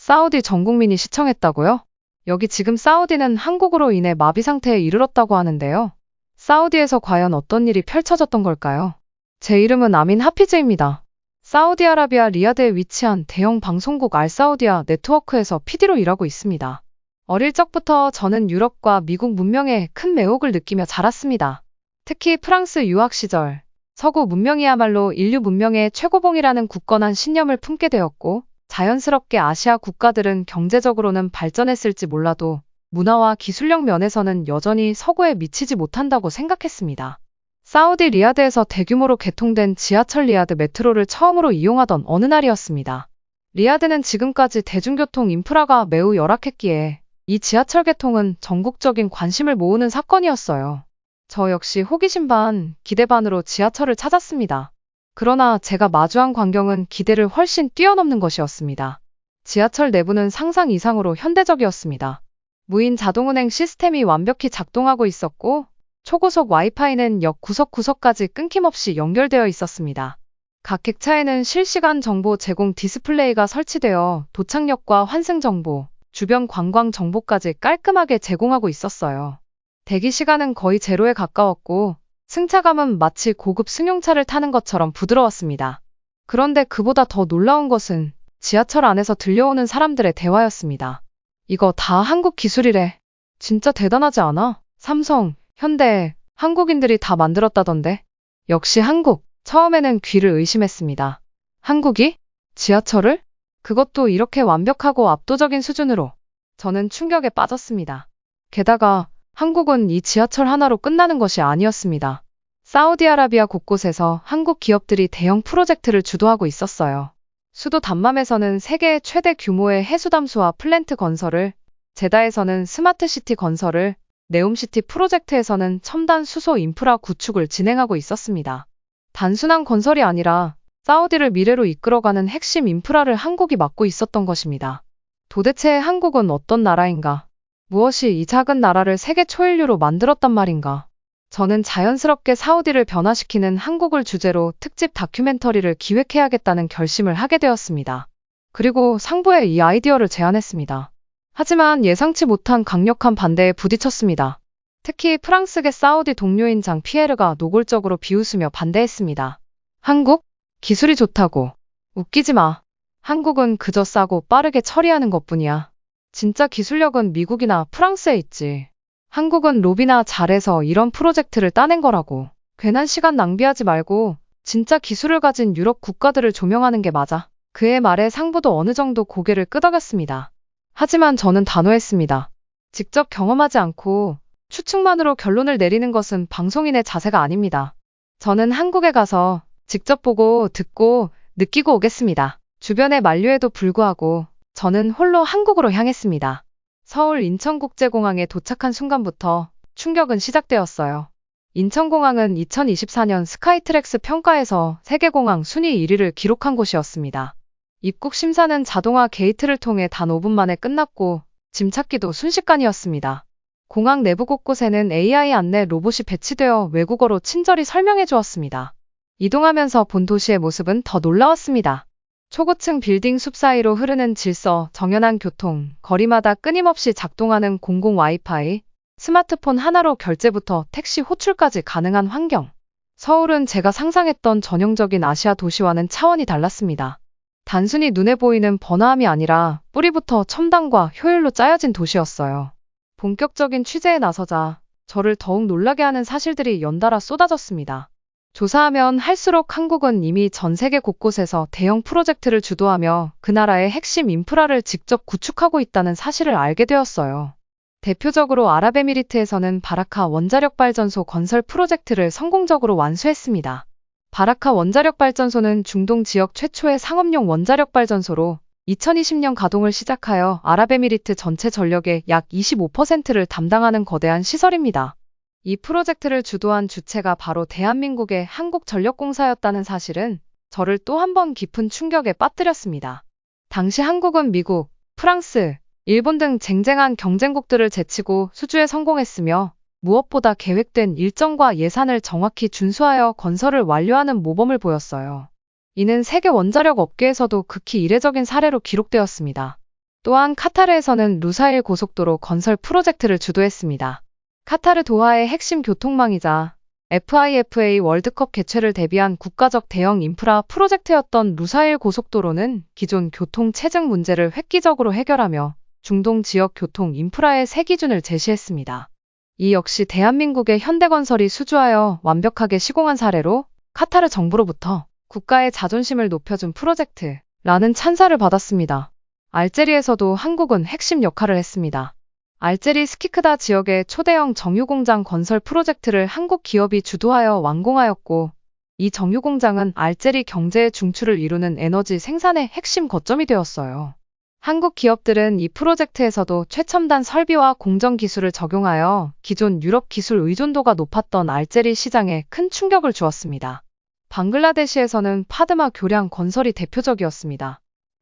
사우디 전 국민이 시청했다고요? 여기 지금 사우디는 한국으로 인해 마비 상태에 이르렀다고 하는데요. 사우디에서 과연 어떤 일이 펼쳐졌던 걸까요? 제 이름은 아민 하피즈입니다. 사우디아라비아 리야드에 위치한 대형 방송국 알사우디아 네트워크에서 PD로 일하고 있습니다. 어릴 적부터 저는 유럽과 미국 문명에 큰 매혹을 느끼며 자랐습니다. 특히 프랑스 유학 시절, 서구 문명이야말로 인류 문명의 최고봉이라는 굳건한 신념을 품게 되었고, 자연스럽게 아시아 국가들은 경제적으로는 발전했을지 몰라도 문화와 기술력 면에서는 여전히 서구에 미치지 못한다고 생각했습니다. 사우디 리야드에서 대규모로 개통된 지하철 리야드 메트로를 처음으로 이용하던 어느 날이었습니다. 리야드는 지금까지 대중교통 인프라가 매우 열악했기에 이 지하철 개통은 전국적인 관심을 모으는 사건이었어요. 저 역시 호기심 반, 기대 반으로 지하철을 찾았습니다. 그러나 제가 마주한 광경은 기대를 훨씬 뛰어넘는 것이었습니다. 지하철 내부는 상상 이상으로 현대적이었습니다. 무인 자동운행 시스템이 완벽히 작동하고 있었고, 초고속 와이파이는 역 구석구석까지 끊김없이 연결되어 있었습니다. 각 객차에는 실시간 정보 제공 디스플레이가 설치되어 도착역과 환승 정보, 주변 관광 정보까지 깔끔하게 제공하고 있었어요. 대기 시간은 거의 제로에 가까웠고, 승차감은 마치 고급 승용차를 타는 것처럼 부드러웠습니다. 그런데 그보다 더 놀라운 것은 지하철 안에서 들려오는 사람들의 대화였습니다. 이거 다 한국 기술이래. 진짜 대단하지 않아? 삼성, 현대, 한국인들이 다 만들었다던데. 역시 한국. 처음에는 귀를 의심했습니다. 한국이? 지하철을? 그것도 이렇게 완벽하고 압도적인 수준으로. 저는 충격에 빠졌습니다. 게다가 한국은 이 지하철 하나로 끝나는 것이 아니었습니다. 사우디아라비아 곳곳에서 한국 기업들이 대형 프로젝트를 주도하고 있었어요. 수도 담맘에서는 세계 최대 규모의 해수담수화 플랜트 건설을, 제다에서는 스마트시티 건설을, 네옴시티 프로젝트에서는 첨단 수소 인프라 구축을 진행하고 있었습니다. 단순한 건설이 아니라 사우디를 미래로 이끌어가는 핵심 인프라를 한국이 맡고 있었던 것입니다. 도대체 한국은 어떤 나라인가? 무엇이 이 작은 나라를 세계 초인류로 만들었단 말인가? 저는 자연스럽게 사우디를 변화시키는 한국을 주제로 특집 다큐멘터리를 기획해야겠다는 결심을 하게 되었습니다. 그리고 상부에 이 아이디어를 제안했습니다. 하지만 예상치 못한 강력한 반대에 부딪혔습니다. 특히 프랑스계 사우디 동료인 장 피에르가 노골적으로 비웃으며 반대했습니다. 한국? 기술이 좋다고. 웃기지 마. 한국은 그저 싸고 빠르게 처리하는 것뿐이야. 진짜 기술력은 미국이나 프랑스에 있지. 한국은 로비나 잘해서 이런 프로젝트를 따낸 거라고. 괜한 시간 낭비하지 말고 진짜 기술을 가진 유럽 국가들을 조명하는 게 맞아. 그의 말에 상부도 어느 정도 고개를 끄덕였습니다. 하지만 저는 단호했습니다. 직접 경험하지 않고 추측만으로 결론을 내리는 것은 방송인의 자세가 아닙니다. 저는 한국에 가서 직접 보고 듣고 느끼고 오겠습니다. 주변의 만류에도 불구하고 저는 홀로 한국으로 향했습니다. 서울 인천국제공항에 도착한 순간부터 충격은 시작되었어요. 인천공항은 2024년 스카이트랙스 평가에서 세계공항 순위 1위를 기록한 곳이었습니다. 입국 심사는 자동화 게이트를 통해 단 5분 만에 끝났고 짐 찾기도 순식간이었습니다. 공항 내부 곳곳에는 AI 안내 로봇이 배치되어 외국어로 친절히 설명해 주었습니다. 이동하면서 본 도시의 모습은 더 놀라웠습니다. 초고층 빌딩 숲 사이로 흐르는 질서, 정연한 교통, 거리마다 끊임없이 작동하는 공공 와이파이, 스마트폰 하나로 결제부터 택시 호출까지 가능한 환경. 서울은 제가 상상했던 전형적인 아시아 도시와는 차원이 달랐습니다. 단순히 눈에 보이는 번화함이 아니라 뿌리부터 첨단과 효율로 짜여진 도시였어요. 본격적인 취재에 나서자 저를 더욱 놀라게 하는 사실들이 연달아 쏟아졌습니다. 조사하면 할수록 한국은 이미 전 세계 곳곳에서 대형 프로젝트를 주도하며 그 나라의 핵심 인프라를 직접 구축하고 있다는 사실을 알게 되었어요. 대표적으로 아랍에미리트에서는 바라카 원자력발전소 건설 프로젝트를 성공적으로 완수했습니다. 바라카 원자력발전소는 중동 지역 최초의 상업용 원자력발전소로 2020년 가동을 시작하여 아랍에미리트 전체 전력의 약 25%를 담당하는 거대한 시설입니다. 이 프로젝트를 주도한 주체가 바로 대한민국의 한국전력공사였다는 사실은 저를 또 한 번 깊은 충격에 빠뜨렸습니다. 당시 한국은 미국, 프랑스, 일본 등 쟁쟁한 경쟁국들을 제치고 수주에 성공했으며 무엇보다 계획된 일정과 예산을 정확히 준수하여 건설을 완료하는 모범을 보였어요. 이는 세계 원자력 업계에서도 극히 이례적인 사례로 기록되었습니다. 또한 카타르에서는 루사일 고속도로 건설 프로젝트를 주도했습니다. 카타르 도하의 핵심 교통망이자 FIFA 월드컵 개최를 대비한 국가적 대형 인프라 프로젝트였던 루사일 고속도로는 기존 교통 체증 문제를 획기적으로 해결하며 중동 지역 교통 인프라의 새 기준을 제시했습니다. 이 역시 대한민국의 현대건설이 수주하여 완벽하게 시공한 사례로 카타르 정부로부터 국가의 자존심을 높여준 프로젝트라는 찬사를 받았습니다. 알제리에서도 한국은 핵심 역할을 했습니다. 알제리 스키크다 지역의 초대형 정유공장 건설 프로젝트를 한국 기업이 주도하여 완공하였고, 이 정유공장은 알제리 경제의 중추를 이루는 에너지 생산의 핵심 거점이 되었어요. 한국 기업들은 이 프로젝트에서도 최첨단 설비와 공정 기술을 적용하여 기존 유럽 기술 의존도가 높았던 알제리 시장에 큰 충격을 주었습니다. 방글라데시에서는 파드마 교량 건설이 대표적이었습니다.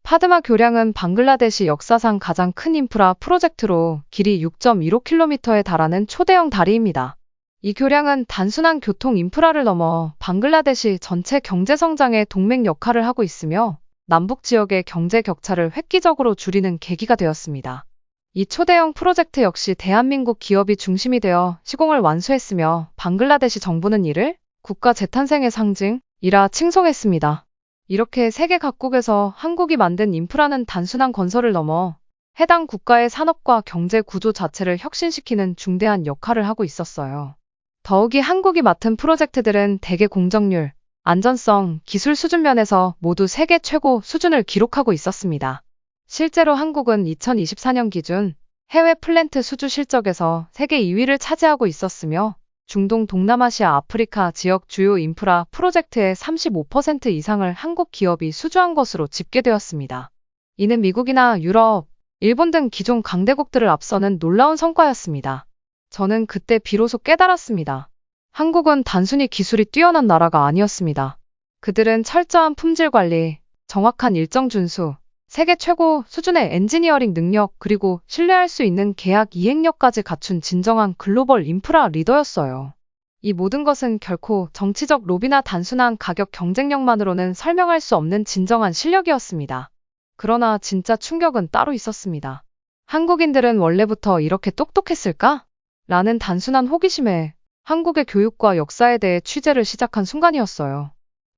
파드마 교량은 방글라데시 역사상 가장 큰 인프라 프로젝트로 길이 6.15km에 달하는 초대형 다리입니다. 이 교량은 단순한 교통 인프라를 넘어 방글라데시 전체 경제 성장의 동맥 역할을 하고 있으며 남북 지역의 경제 격차를 획기적으로 줄이는 계기가 되었습니다. 이 초대형 프로젝트 역시 대한민국 기업이 중심이 되어 시공을 완수했으며 방글라데시 정부는 이를 국가 재탄생의 상징이라 칭송했습니다. 이렇게 세계 각국에서 한국이 만든 인프라는 단순한 건설을 넘어 해당 국가의 산업과 경제 구조 자체를 혁신시키는 중대한 역할을 하고 있었어요. 더욱이 한국이 맡은 프로젝트들은 대개 공정률, 안전성, 기술 수준 면에서 모두 세계 최고 수준을 기록하고 있었습니다. 실제로 한국은 2024년 기준 해외 플랜트 수주 실적에서 세계 2위를 차지하고 있었으며 중동, 동남아시아, 아프리카 지역 주요 인프라 프로젝트의 35% 이상을 한국 기업이 수주한 것으로 집계되었습니다. 이는 미국이나 유럽, 일본 등 기존 강대국들을 앞서는 놀라운 성과였습니다. 저는 그때 비로소 깨달았습니다. 한국은 단순히 기술이 뛰어난 나라가 아니었습니다. 그들은 철저한 품질 관리, 정확한 일정 준수, 세계 최고 수준의 엔지니어링 능력 그리고 신뢰할 수 있는 계약 이행력까지 갖춘 진정한 글로벌 인프라 리더였어요. 이 모든 것은 결코 정치적 로비나 단순한 가격 경쟁력만으로는 설명할 수 없는 진정한 실력이었습니다. 그러나 진짜 충격은 따로 있었습니다. 한국인들은 원래부터 이렇게 똑똑했을까? 라는 단순한 호기심에 한국의 교육과 역사에 대해 취재를 시작한 순간이었어요.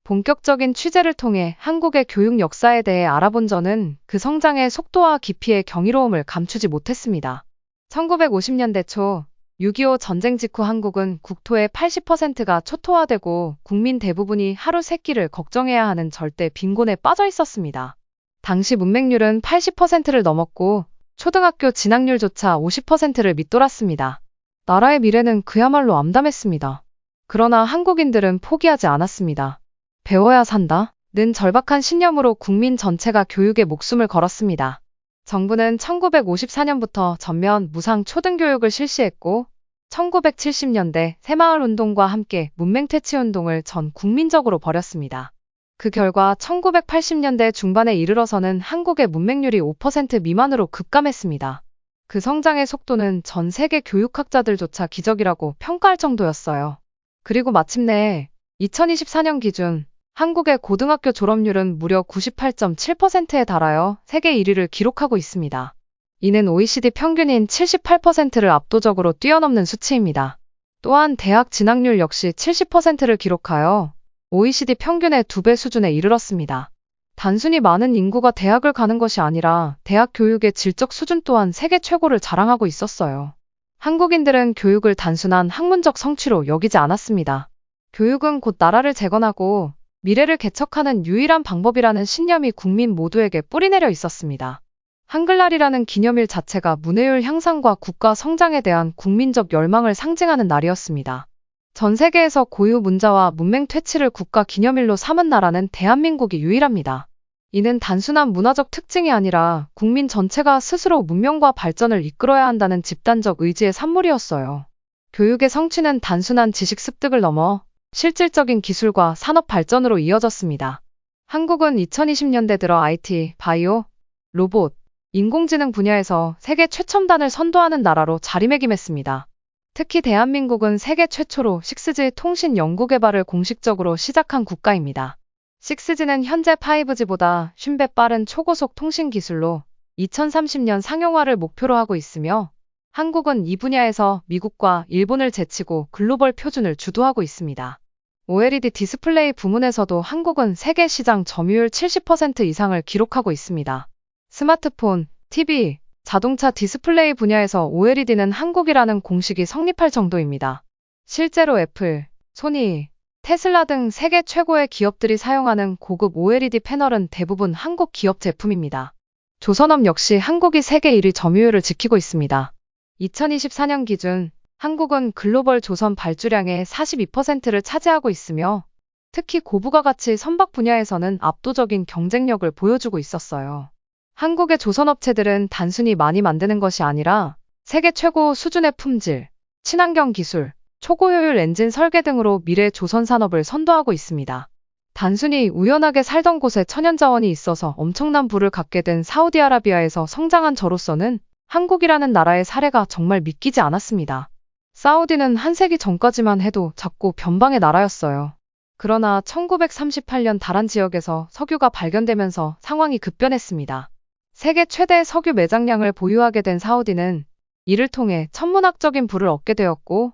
본격적인 취재를 통해 한국의 교육 역사에 대해 알아본 저는 그 성장의 속도와 깊이의 경이로움을 감추지 못했습니다. 1950년대 초 6.25 전쟁 직후 한국은 국토의 80%가 초토화되고 국민 대부분이 하루 3끼를 걱정해야 하는 절대 빈곤에 빠져 있었습니다. 당시 문맹률은 80%를 넘었고 초등학교 진학률조차 50%를 밑돌았습니다. 나라의 미래는 그야말로 암담했습니다. 그러나 한국인들은 포기하지 않았습니다. 배워야 산다. 는 절박한 신념으로 국민 전체가 교육에 목숨을 걸었습니다. 정부는 1954년부터 전면 무상 초등교육을 실시했고 1970년대 새마을 운동과 함께 문맹퇴치 운동을 전 국민적으로 벌였습니다. 그 결과 1980년대 중반에 이르러서는 한국의 문맹률이 5% 미만으로 급감했습니다. 그 성장의 속도는 전 세계 교육학자들조차 기적이라고 평가할 정도였어요. 그리고 마침내 2024년 기준 한국의 고등학교 졸업률은 무려 98.7%에 달하여 세계 1위를 기록하고 있습니다. 이는 OECD 평균인 78%를 압도적으로 뛰어넘는 수치입니다. 또한 대학 진학률 역시 70%를 기록하여 OECD 평균의 2배 수준에 이르렀습니다. 단순히 많은 인구가 대학을 가는 것이 아니라 대학 교육의 질적 수준 또한 세계 최고를 자랑하고 있었어요. 한국인들은 교육을 단순한 학문적 성취로 여기지 않았습니다. 교육은 곧 나라를 재건하고 미래를 개척하는 유일한 방법이라는 신념이 국민 모두에게 뿌리내려 있었습니다. 한글날이라는 기념일 자체가 문해율 향상과 국가 성장에 대한 국민적 열망을 상징하는 날이었습니다. 전 세계에서 고유 문자와 문맹 퇴치를 국가 기념일로 삼은 나라는 대한민국이 유일합니다. 이는 단순한 문화적 특징이 아니라 국민 전체가 스스로 문명과 발전을 이끌어야 한다는 집단적 의지의 산물이었어요. 교육의 성취는 단순한 지식 습득을 넘어 실질적인 기술과 산업 발전으로 이어졌습니다. 한국은 2020년대 들어 IT, 바이오, 로봇, 인공지능 분야에서 세계 최첨단을 선도하는 나라로 자리매김했습니다. 특히 대한민국은 세계 최초로 6G 통신 연구 개발을 공식적으로 시작한 국가입니다. 6G는 현재 5G보다 50배 빠른 초고속 통신 기술로 2030년 상용화를 목표로 하고 있으며 한국은 이 분야에서 미국과 일본을 제치고 글로벌 표준을 주도하고 있습니다. OLED 디스플레이 부문에서도 한국은 세계 시장 점유율 70% 이상을 기록하고 있습니다. 스마트폰, TV, 자동차 디스플레이 분야에서 OLED는 한국이라는 공식이 성립할 정도입니다. 실제로 애플, 소니, 테슬라 등 세계 최고의 기업들이 사용하는 고급 OLED 패널은 대부분 한국 기업 제품입니다. 조선업 역시 한국이 세계 1위 점유율을 지키고 있습니다. 2024년 기준 한국은 글로벌 조선 발주량의 42%를 차지하고 있으며 특히 고부가가치 선박 분야에서는 압도적인 경쟁력을 보여주고 있었어요. 한국의 조선업체들은 단순히 많이 만드는 것이 아니라 세계 최고 수준의 품질, 친환경 기술, 초고효율 엔진 설계 등으로 미래 조선 산업을 선도하고 있습니다. 단순히 우연하게 살던 곳에 천연자원이 있어서 엄청난 부를 갖게 된 사우디아라비아에서 성장한 저로서는 한국이라는 나라의 사례가 정말 믿기지 않았습니다. 사우디는 한 세기 전까지만 해도 작고 변방의 나라였어요. 그러나 1938년 다란 지역에서 석유가 발견되면서 상황이 급변했습니다. 세계 최대 석유 매장량을 보유하게 된 사우디는 이를 통해 천문학적인 부를 얻게 되었고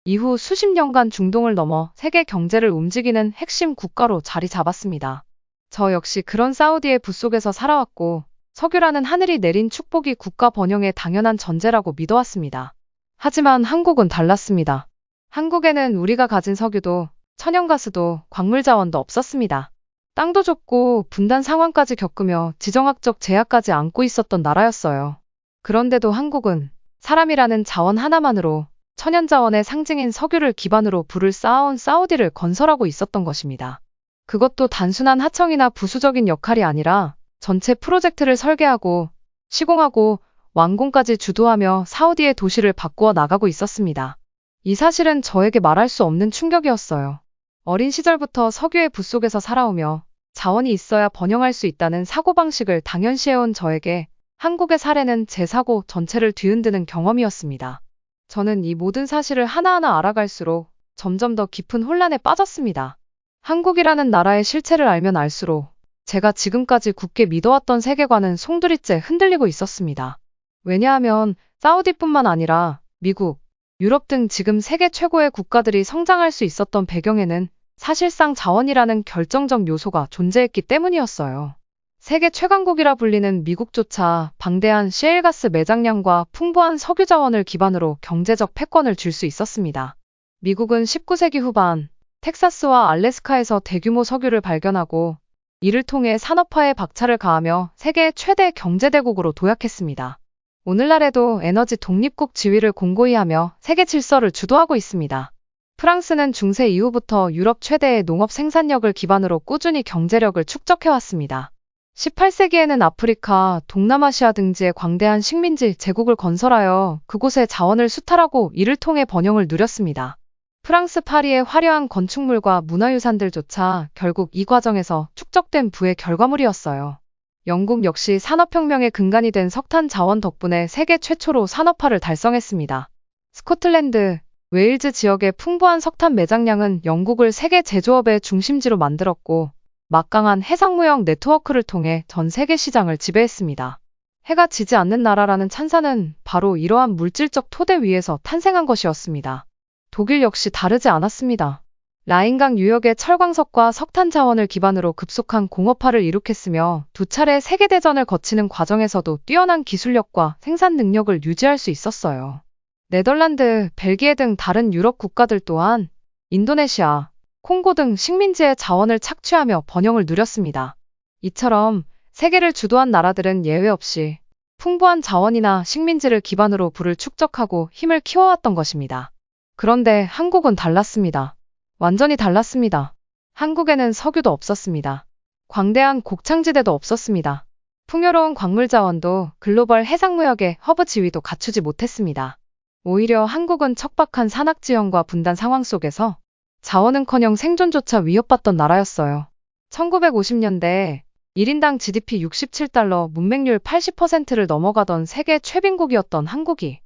이후 수십 년간 중동을 넘어 세계 경제를 움직이는 핵심 국가로 자리 잡았습니다. 저 역시 그런 사우디의 부 속에서 살아왔고 석유라는 하늘이 내린 축복이 국가 번영의 당연한 전제라고 믿어왔습니다. 하지만 한국은 달랐습니다. 한국에는 우리가 가진 석유도 천연가스도 광물자원도 없었습니다. 땅도 좁고 분단 상황까지 겪으며 지정학적 제약까지 안고 있었던 나라였어요. 그런데도 한국은 사람이라는 자원 하나만으로 천연자원의 상징인 석유를 기반으로 부를 쌓아온 사우디를 건설하고 있었던 것입니다. 그것도 단순한 하청이나 부수적인 역할이 아니라 전체 프로젝트를 설계하고 시공하고 완공까지 주도하며 사우디의 도시를 바꾸어 나가고 있었습니다. 이 사실은 저에게 말할 수 없는 충격이었어요. 어린 시절부터 석유의 부 속에서 살아오며 자원이 있어야 번영할 수 있다는 사고방식을 당연시해온 저에게 한국의 사례는 제 사고 전체를 뒤흔드는 경험이었습니다. 저는 이 모든 사실을 하나하나 알아갈수록 점점 더 깊은 혼란에 빠졌습니다. 한국이라는 나라의 실체를 알면 알수록 제가 지금까지 굳게 믿어왔던 세계관은 송두리째 흔들리고 있었습니다. 왜냐하면 사우디뿐만 아니라 미국, 유럽 등 지금 세계 최고의 국가들이 성장할 수 있었던 배경에는 사실상 자원이라는 결정적 요소가 존재했기 때문이었어요. 세계 최강국이라 불리는 미국조차 방대한 셰일가스 매장량과 풍부한 석유 자원을 기반으로 경제적 패권을 줄 수 있었습니다. 미국은 19세기 후반 텍사스와 알래스카에서 대규모 석유를 발견하고 이를 통해 산업화에 박차를 가하며 세계 최대 경제대국으로 도약했습니다. 오늘날에도 에너지 독립국 지위를 공고히 하며 세계 질서를 주도하고 있습니다. 프랑스는 중세 이후부터 유럽 최대의 농업 생산력을 기반으로 꾸준히 경제력을 축적해왔습니다. 18세기에는 아프리카, 동남아시아 등지에 광대한 식민지 제국을 건설하여 그곳의 자원을 수탈하고 이를 통해 번영을 누렸습니다. 프랑스 파리의 화려한 건축물과 문화유산들조차 결국 이 과정에서 축적된 부의 결과물이었어요. 영국 역시 산업혁명의 근간이 된 석탄 자원 덕분에 세계 최초로 산업화를 달성했습니다. 스코틀랜드, 웨일즈 지역의 풍부한 석탄 매장량은 영국을 세계 제조업의 중심지로 만들었고 막강한 해상무역 네트워크를 통해 전 세계 시장을 지배했습니다. 해가 지지 않는 나라라는 찬사는 바로 이러한 물질적 토대 위에서 탄생한 것이었습니다. 독일 역시 다르지 않았습니다. 라인강 유역의 철광석과 석탄 자원을 기반으로 급속한 공업화를 이룩했으며 두 차례 세계대전을 거치는 과정에서도 뛰어난 기술력과 생산 능력을 유지할 수 있었어요. 네덜란드, 벨기에 등 다른 유럽 국가들 또한 인도네시아, 콩고 등 식민지의 자원을 착취하며 번영을 누렸습니다. 이처럼 세계를 주도한 나라들은 예외 없이 풍부한 자원이나 식민지를 기반으로 부를 축적하고 힘을 키워왔던 것입니다. 그런데 한국은 달랐습니다. 완전히 달랐습니다. 한국에는 석유도 없었습니다. 광대한 곡창지대도 없었습니다. 풍요로운 광물 자원도 글로벌 해상무역의 허브 지위도 갖추지 못했습니다. 오히려 한국은 척박한 산악지형과 분단 상황 속에서 자원은커녕 생존조차 위협받던 나라였어요. 1950년대 1인당 GDP 67달러, 문맹률 80%를 넘어가던 세계 최빈국이었던 한국이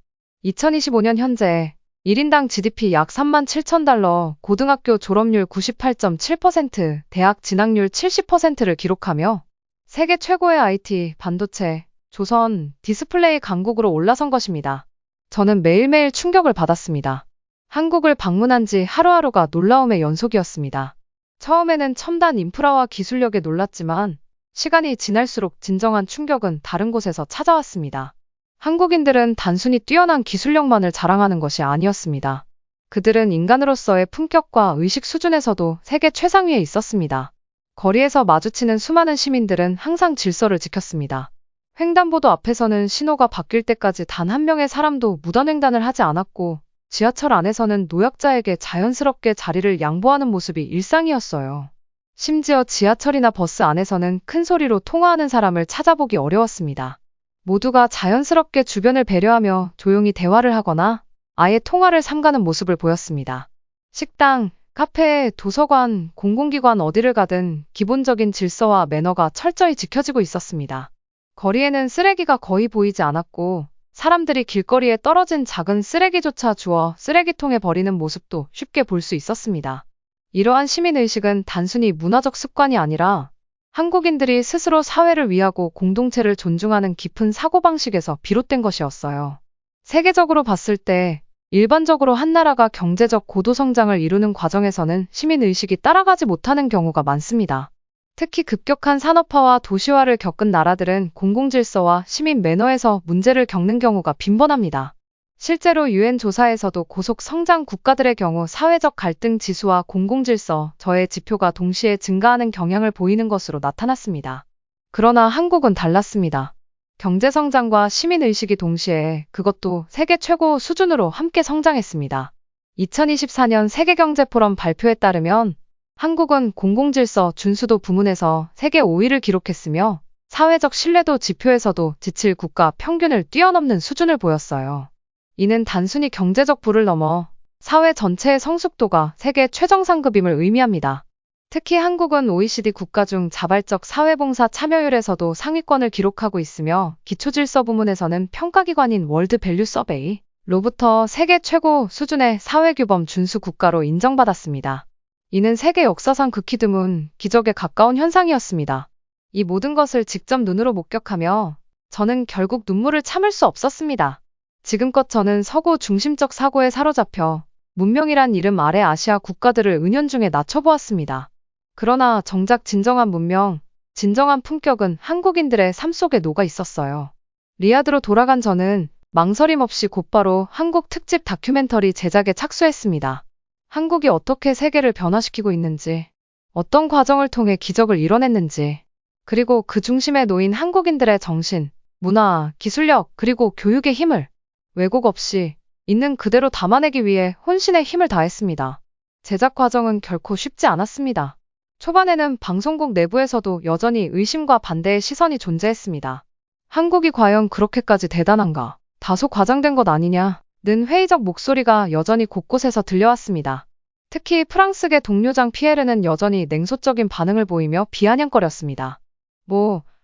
2025년 현재 1인당 GDP 약 37,000달러, 고등학교 졸업률 98.7%, 대학 진학률 70%를 기록하며 세계 최고의 IT, 반도체, 조선, 디스플레이 강국으로 올라선 것입니다. 저는 매일매일 충격을 받았습니다. 한국을 방문한 지 하루하루가 놀라움의 연속이었습니다. 처음에는 첨단 인프라와 기술력에 놀랐지만 시간이 지날수록 진정한 충격은 다른 곳에서 찾아왔습니다. 한국인들은 단순히 뛰어난 기술력만을 자랑하는 것이 아니었습니다. 그들은 인간으로서의 품격과 의식 수준에서도 세계 최상위에 있었습니다. 거리에서 마주치는 수많은 시민들은 항상 질서를 지켰습니다. 횡단보도 앞에서는 신호가 바뀔 때까지 단 한 명의 사람도 무단횡단을 하지 않았고, 지하철 안에서는 노약자에게 자연스럽게 자리를 양보하는 모습이 일상이었어요. 심지어 지하철이나 버스 안에서는 큰 소리로 통화하는 사람을 찾아보기 어려웠습니다. 모두가 자연스럽게 주변을 배려하며 조용히 대화를 하거나 아예 통화를 삼가는 모습을 보였습니다. 식당, 카페, 도서관, 공공기관 어디를 가든 기본적인 질서와 매너가 철저히 지켜지고 있었습니다. 거리에는 쓰레기가 거의 보이지 않았고 사람들이 길거리에 떨어진 작은 쓰레기조차 주워 쓰레기통에 버리는 모습도 쉽게 볼 수 있었습니다. 이러한 시민의식은 단순히 문화적 습관이 아니라 한국인들이 스스로 사회를 위하고 공동체를 존중하는 깊은 사고방식에서 비롯된 것이었어요. 세계적으로 봤을 때 일반적으로 한 나라가 경제적 고도성장을 이루는 과정에서는 시민의식이 따라가지 못하는 경우가 많습니다. 특히 급격한 산업화와 도시화를 겪은 나라들은 공공질서와 시민 매너에서 문제를 겪는 경우가 빈번합니다. 실제로 유엔 조사에서도 고속 성장 국가들의 경우 사회적 갈등 지수와 공공질서, 저해 지표가 동시에 증가하는 경향을 보이는 것으로 나타났습니다. 그러나 한국은 달랐습니다. 경제성장과 시민의식이 동시에 그것도 세계 최고 수준으로 함께 성장했습니다. 2024년 세계경제포럼 발표에 따르면 한국은 공공질서 준수도 부문에서 세계 5위를 기록했으며 사회적 신뢰도 지표에서도 지칠 국가 평균을 뛰어넘는 수준을 보였어요. 이는 단순히 경제적 부를 넘어 사회 전체의 성숙도가 세계 최정상급임을 의미합니다. 특히 한국은 OECD 국가 중 자발적 사회봉사 참여율에서도 상위권을 기록하고 있으며 기초질서 부문에서는 평가기관인 월드밸류 서베이로부터 세계 최고 수준의 사회규범 준수 국가로 인정받았습니다. 이는 세계 역사상 극히 드문 기적에 가까운 현상이었습니다. 이 모든 것을 직접 눈으로 목격하며 저는 결국 눈물을 참을 수 없었습니다. 지금껏 저는 서구 중심적 사고에 사로잡혀 문명이란 이름 아래 아시아 국가들을 은연중에 낮춰보았습니다. 그러나 정작 진정한 문명, 진정한 품격은 한국인들의 삶 속에 녹아 있었어요. 리야드로 돌아간 저는 망설임 없이 곧바로 한국 특집 다큐멘터리 제작에 착수했습니다. 한국이 어떻게 세계를 변화시키고 있는지, 어떤 과정을 통해 기적을 이뤄냈는지, 그리고 그 중심에 놓인 한국인들의 정신, 문화, 기술력, 그리고 교육의 힘을 왜곡 없이 있는 그대로 담아내기 위해 혼신의 힘을 다했습니다. 제작 과정은 결코 쉽지 않았습니다. 초반에는 방송국 내부에서도 여전히 의심과 반대의 시선이 존재했습니다. 한국이 과연 그렇게까지 대단한가? 다소 과장된 것 아니냐? 는 회의적 목소리가 여전히 곳곳에서 들려왔습니다. 특히 프랑스계 동료장 피에르는 여전히 냉소적인 반응을 보이며 비아냥거렸습니다.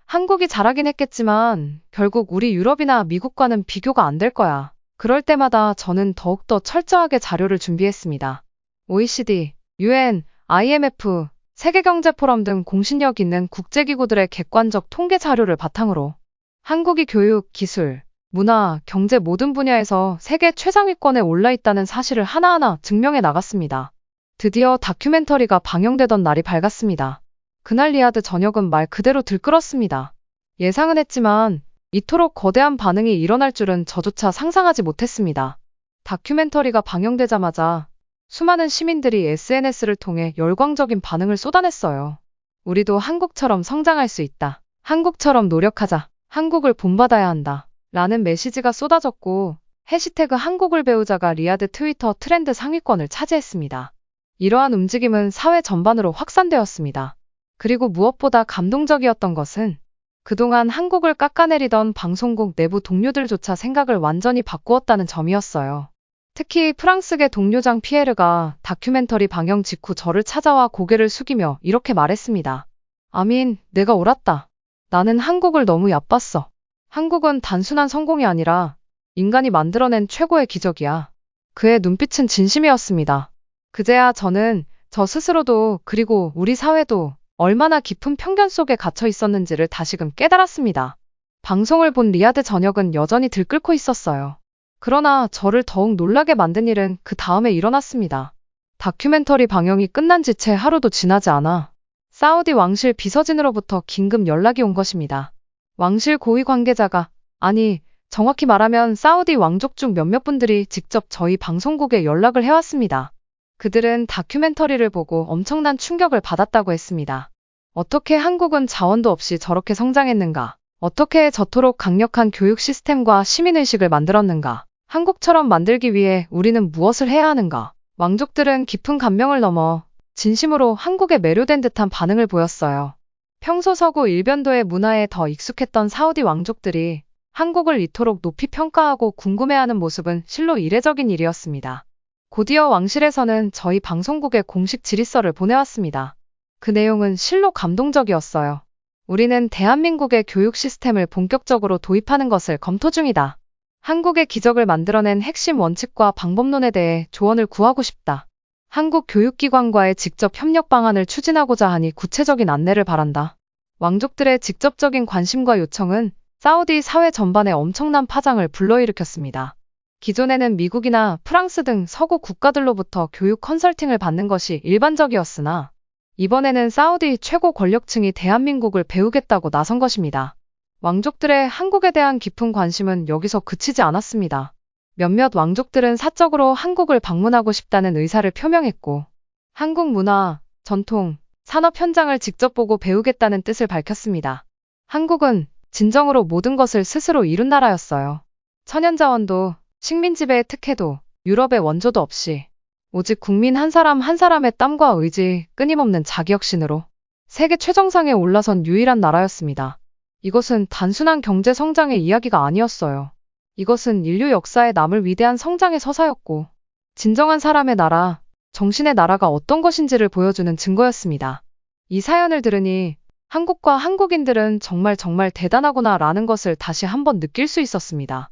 한국이 잘하긴 했겠지만 결국 우리 유럽이나 미국과는 비교가 안 될 거야. 그럴 때마다 저는 더욱더 철저하게 자료를 준비했습니다. OECD, UN, IMF, 세계경제포럼 등 공신력 있는 국제기구들의 객관적 통계 자료를 바탕으로 한국이 교육, 기술, 문화, 경제 모든 분야에서 세계 최상위권에 올라있다는 사실을 하나하나 증명해 나갔습니다. 드디어 다큐멘터리가 방영되던 날이 밝았습니다. 그날 리야드 저녁은 말 그대로 들끓었습니다. 예상은 했지만 이토록 거대한 반응이 일어날 줄은 저조차 상상하지 못했습니다. 다큐멘터리가 방영되자마자 수많은 시민들이 SNS를 통해 열광적인 반응을 쏟아냈어요. 우리도 한국처럼 성장할 수 있다. 한국처럼 노력하자. 한국을 본받아야 한다. 라는 메시지가 쏟아졌고 해시태그 한국을 배우자가 리야드 트위터 트렌드 상위권을 차지했습니다. 이러한 움직임은 사회 전반으로 확산되었습니다. 그리고 무엇보다 감동적이었던 것은 그동안 한국을 깎아내리던 방송국 내부 동료들조차 생각을 완전히 바꾸었다는 점이었어요. 특히 프랑스계 동료장 피에르가 다큐멘터리 방영 직후 저를 찾아와 고개를 숙이며 이렇게 말했습니다. 아민, 내가 옳았다. 나는 한국을 너무 얕봤어. 한국은 단순한 성공이 아니라 인간이 만들어낸 최고의 기적이야. 그의 눈빛은 진심이었습니다. 그제야 저는 저 스스로도 그리고 우리 사회도 얼마나 깊은 편견 속에 갇혀 있었는지를 다시금 깨달았습니다. 방송을 본 리아드 전역은 여전히 들끓고 있었어요. 그러나 저를 더욱 놀라게 만든 일은 그 다음에 일어났습니다. 다큐멘터리 방영이 끝난 지 채 하루도 지나지 않아 사우디 왕실 비서진으로부터 긴급 연락이 온 것입니다. 왕실 고위 관계자가, 아니, 정확히 말하면 사우디 왕족 중 몇몇 분들이 직접 저희 방송국에 연락을 해왔습니다. 그들은 다큐멘터리를 보고 엄청난 충격을 받았다고 했습니다. 어떻게 한국은 자원도 없이 저렇게 성장했는가? 어떻게 저토록 강력한 교육 시스템과 시민의식을 만들었는가? 한국처럼 만들기 위해 우리는 무엇을 해야 하는가? 왕족들은 깊은 감명을 넘어 진심으로 한국에 매료된 듯한 반응을 보였어요. 평소 서구 일변도의 문화에 더 익숙했던 사우디 왕족들이 한국을 이토록 높이 평가하고 궁금해하는 모습은 실로 이례적인 일이었습니다. 곧이어 왕실에서는 저희 방송국에 공식 질의서를 보내왔습니다. 그 내용은 실로 감동적이었어요. 우리는 대한민국의 교육 시스템을 본격적으로 도입하는 것을 검토 중이다. 한국의 기적을 만들어낸 핵심 원칙과 방법론에 대해 조언을 구하고 싶다. 한국 교육기관과의 직접 협력 방안을 추진하고자 하니 구체적인 안내를 바란다. 왕족들의 직접적인 관심과 요청은 사우디 사회 전반에 엄청난 파장을 불러일으켰습니다. 기존에는 미국이나 프랑스 등 서구 국가들로부터 교육 컨설팅을 받는 것이 일반적이었으나 이번에는 사우디 최고 권력층이 대한민국을 배우겠다고 나선 것입니다. 왕족들의 한국에 대한 깊은 관심은 여기서 그치지 않았습니다. 몇몇 왕족들은 사적으로 한국을 방문하고 싶다는 의사를 표명했고, 한국 문화, 전통, 산업 현장을 직접 보고 배우겠다는 뜻을 밝혔습니다. 한국은 진정으로 모든 것을 스스로 이룬 나라였어요. 천연자원도, 식민지배의 특혜도, 유럽의 원조도 없이 오직 국민 한 사람 한 사람의 땀과 의지, 끊임없는 자기혁신으로 세계 최정상에 올라선 유일한 나라였습니다. 이것은 단순한 경제 성장의 이야기가 아니었어요. 이것은 인류 역사에 남을 위대한 성장의 서사였고, 진정한 사람의 나라, 정신의 나라가 어떤 것인지를 보여주는 증거였습니다. 이 사연을 들으니 한국과 한국인들은 정말 대단하구나 라는 것을 다시 한번 느낄 수 있었습니다.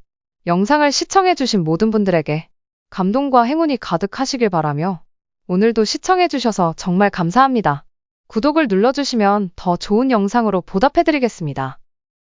영상을 시청해주신 모든 분들에게 감동과 행운이 가득하시길 바라며 오늘도 시청해주셔서 정말 감사합니다. 구독을 눌러주시면 더 좋은 영상으로 보답해드리겠습니다.